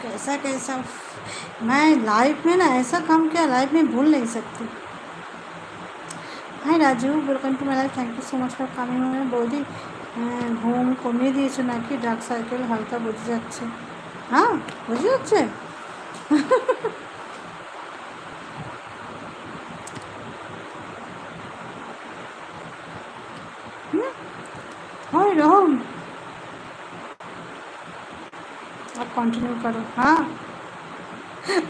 कैसा कैसा। मैं लाइफ में ना ऐसा काम किया, लाइफ में भूल नहीं सकती। Hi Raju, welcome to my life. Thank you so much for coming. বৌদি, ঘুম কমিয়ে দিয়েছো নাকি? ডার্ক সার্কেল হালকা বোঝা যাচ্ছে। হ্যাঁ, বোঝা যাচ্ছে। হয় रहो, अब कंटिन्यू करो। हाँ,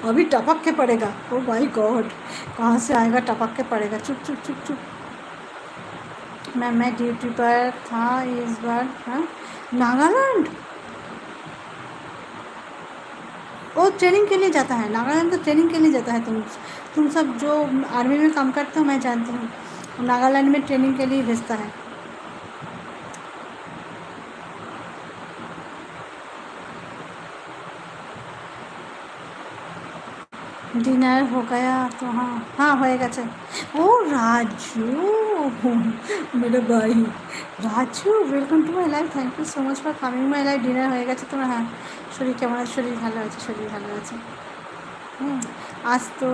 अभी टपक के पड़ेगा। ओ माय गॉड, कहाँ से आएगा? टपक के पड़ेगा। चुप चुप चुप चुप। मैं ड्यूटी पर था इस बार। हाँ, नागालैंड। वो ट्रेनिंग के लिए जाता है, नागालैंड तो ट्रेनिंग के लिए जाता है। तुम सब जो आर्मी में काम करते हो, मैं जानती हूँ, नागालैंड में ट्रेनिंग के लिए भेजता है। डिनर हो गया तो हाँ हाँ हो গেছে। ও রাজু, মেরে ভাই Raju, welcome to my life. Thank you so much for coming my life. Dinner হয়ে গেছে তোমার? হ্যাঁ। শরীর কেমন আছে? শরীর ভালো আছে, শরীর ভালো আছে। आज तो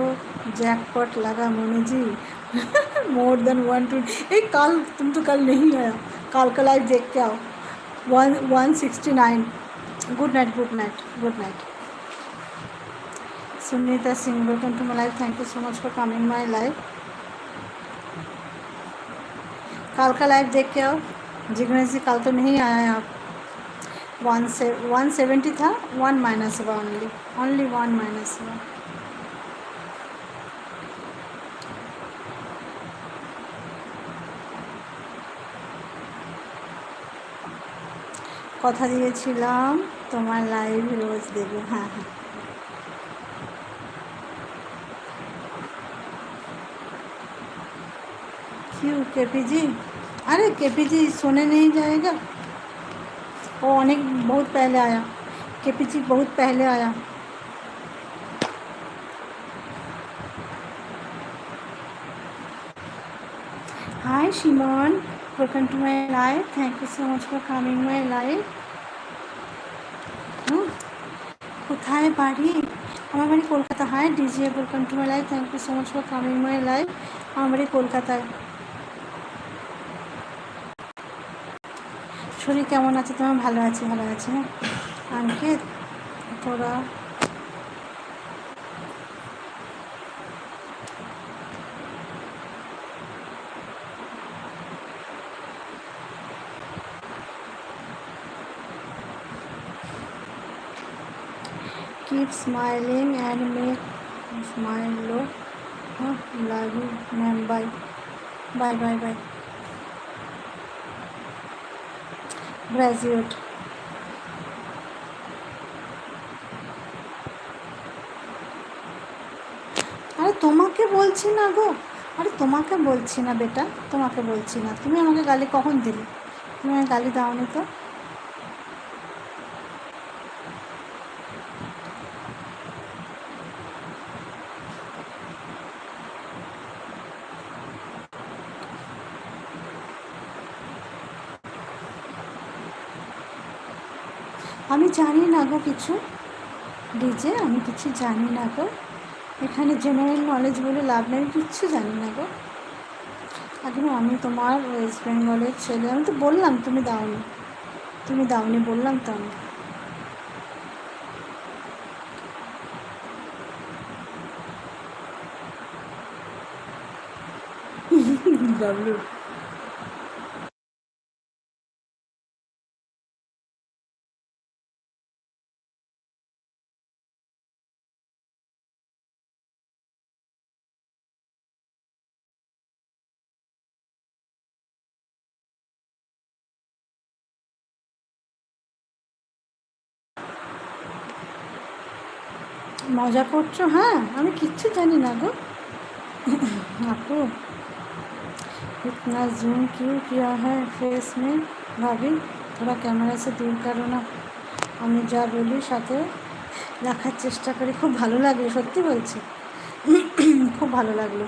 जैकपॉट लगा मोनी जी। More than 120। कल तुम तो कल नहीं आया, कल का लाइव देख के आओ। 169। Good night, good night, good night. Sunita Singh, welcome to my life. Thank you so much for coming my life. कल का लाइव देख के आओ। जिग्नेश जी, कल तो नहीं आया आप। 170 था, 1 माइनस हुआ, ओनली 1 माइनस हुआ। কথা দিয়েছিলাম তোমার লাইভ রোজ দেবো। হ্যাঁ হ্যাঁ। क्यों केपी जी? अरे केपी जी सोने नहीं जाएगा, वो अनेक बहुत पहले आया। केपी जी बहुत पहले आया। हाय शिमन, welcome to my life. Thank you so much for coming my life. কোথায় বাড়ি? আমার বাড়ি Kolkata. Hi DJ, welcome to my life. Thank you so much for coming my life. আমার বাড়ি কলকাতায়। শরীর কেমন আছে তোমার? ভালো আছে, ভালো আছে। হ্যাঁ অঙ্কিত, তোরা keep smiling and make smile low. Love you ma'am, bye bye bye bye। graduate। আরে তোমাকে বলছি না গো, আরে তোমাকে বলছি না বেটা, তোমাকে বলছি না। তুমি আমাকে গালি কখন দিলে? তুমি আমাকে গালি দাওনি তো। আমি জানি না গো কিছু, ডিজে আমি কিছু জানি না গো। এখানে জেনারেল নলেজ বলে লাভ নেই, আমি কিচ্ছু জানি না গো। এখন আমি তোমার ওয়েস্ট বেঙ্গলের ছেলে, আমি তো বললাম তুমি দাওনি, তুমি দাওনি বললাম তো আমি। বাবলু, মজা করছো? হ্যাঁ, আমি কিচ্ছু জানি না গো। আপু, इतना जूम क्यों किया है फेस में? भाभी थोड़ा कैमरा से दूर करो ना। আমি যা বলি সাথে রাখার চেষ্টা করি। খুব ভালো লাগলো, সত্যি বলছি, খুব ভালো লাগলো।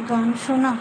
গান শোনা।